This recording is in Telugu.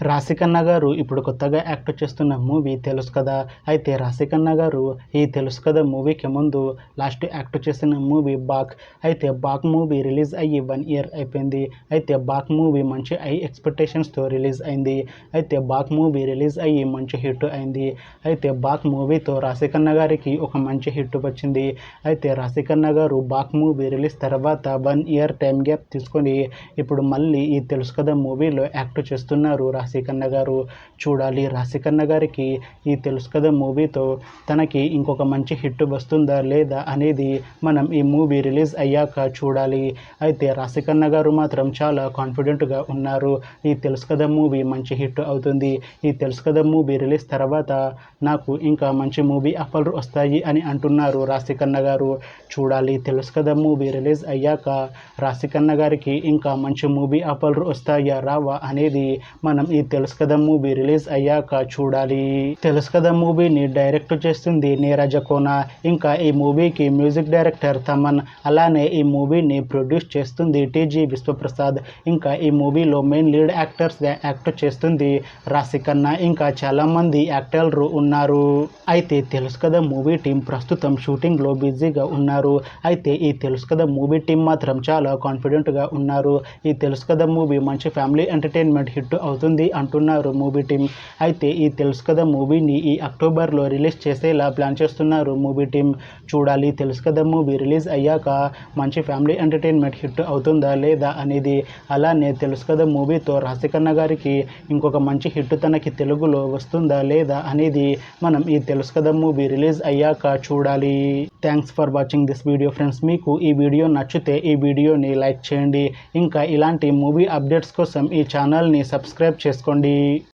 రాశికన్నా గారు ఇప్పుడు కొత్తగా యాక్ట్ చేస్తున్న మూవీ తెలుసు కదా. అయితే రాశికన్నా గారు ఈ తెలుసు కదా మూవీకి ముందు లాస్ట్ యాక్ట్ చేసిన మూవీ బాక్. అయితే బాక్ మూవీ రిలీజ్ అయ్యి 1 ఇయర్ అయిపోయింది. అయితే బాక్ మూవీ మంచి ఎక్స్పెక్టేషన్స్తో రిలీజ్ అయింది. అయితే బాక్ మూవీ రిలీజ్ అయ్యి మంచి హిట్ అయింది. అయితే బాక్ మూవీతో రాశికన్నా గారికి ఒక మంచి హిట్ వచ్చింది. అయితే రాశికన్నా గారు బాక్ మూవీ రిలీజ్ తర్వాత 1 ఇయర్ టైం గ్యాప్ తీసుకొని ఇప్పుడు మళ్ళీ ఈ తెలుసు కదా మూవీలో యాక్ట్ చేస్తున్నారు రాశికన్నా గారు. చూడాలి రాశికన్నా గారికి ఈ తెలుసు కదా మూవీతో తనకి ఇంకొక మంచి హిట్ వస్తుందా లేదా అనేది మనం ఈ మూవీ రిలీజ్ అయ్యాక చూడాలి. అయితే రాశికన్నా గారు మాత్రం చాలా కాన్ఫిడెంట్గా ఉన్నారు. ఈ తెలుసు కదా మూవీ మంచి హిట్ అవుతుంది. ఈ తెలుసు కదా మూవీ రిలీజ్ తర్వాత నాకు ఇంకా మంచి మూవీ ఆఫర్లు వస్తాయి అని అంటున్నారు రాశికన్నా గారు. చూడాలి తెలుసు కదా మూవీ రిలీజ్ అయ్యాక రాశికన్నా గారికి ఇంకా మంచి మూవీ ఆఫర్లు వస్తాయా రావా అనేది మనం ఈ తెలుసు కదా మూవీ రిలీజ్ అయ్యాక చూడాలి. తెలుసు కదా మూవీని డైరెక్ట్ చేస్తుంది నీరజ కోన. ఇంకా ఈ మూవీకి మ్యూజిక్ డైరెక్టర్ తమన్. అలానే ఈ మూవీని ప్రొడ్యూస్ చేస్తుంది టీజీ విశ్వప్రసాద్. ఇంకా ఈ మూవీలో మెయిన్ లీడ్ యాక్టర్స్గా యాక్ట్ చేస్తుంది రాశికన్నా. ఇంకా చాలామంది యాక్టర్లు ఉన్నారు. అయితే తెలుసు కదా మూవీ టీం ప్రస్తుతం షూటింగ్లో బిజీగా ఉన్నారు. అయితే ఈ తెలుసు కదా మూవీ టీం మాత్రం చాలా కాన్ఫిడెంట్గా ఉన్నారు. ఈ తెలుసు కదా మూవీ మంచి ఫ్యామిలీ ఎంటర్టైన్మెంట్ హిట్ అవుతుంది అంటున్నారు మూవీ టీం. అయితే ఈ తెలుసు కదా మూవీని ఈ అక్టోబర్లో రిలీజ్ చేసేలా ప్లాన్ చేస్తున్నారు మూవీ టీం. చూడాలి తెలుసు కదా మూవీ రిలీజ్ అయ్యాక మంచి ఫ్యామిలీ ఎంటర్టైన్మెంట్ హిట్ అవుతుందా లేదా అనేది. అలానే తెలుసు కదా మూవీతో రాశికన్నా గారికి ఇంకొక మంచి హిట్ తనకి తెలుగులో వస్తుందా లేదా అనేది మనం ఈ తెలుసు కదా మూవీ రిలీజ్ అయ్యాక చూడాలి. Thanks for watching this video friends. మీకు ఈ వీడియో నచ్చితే ఈ వీడియోని లైక్ చేయండి. ఇంకా ఇలాంటి మూవీ అప్డేట్స్ కోసం ఈ ఛానల్ని సబ్స్క్రైబ్ చేసుకోండి.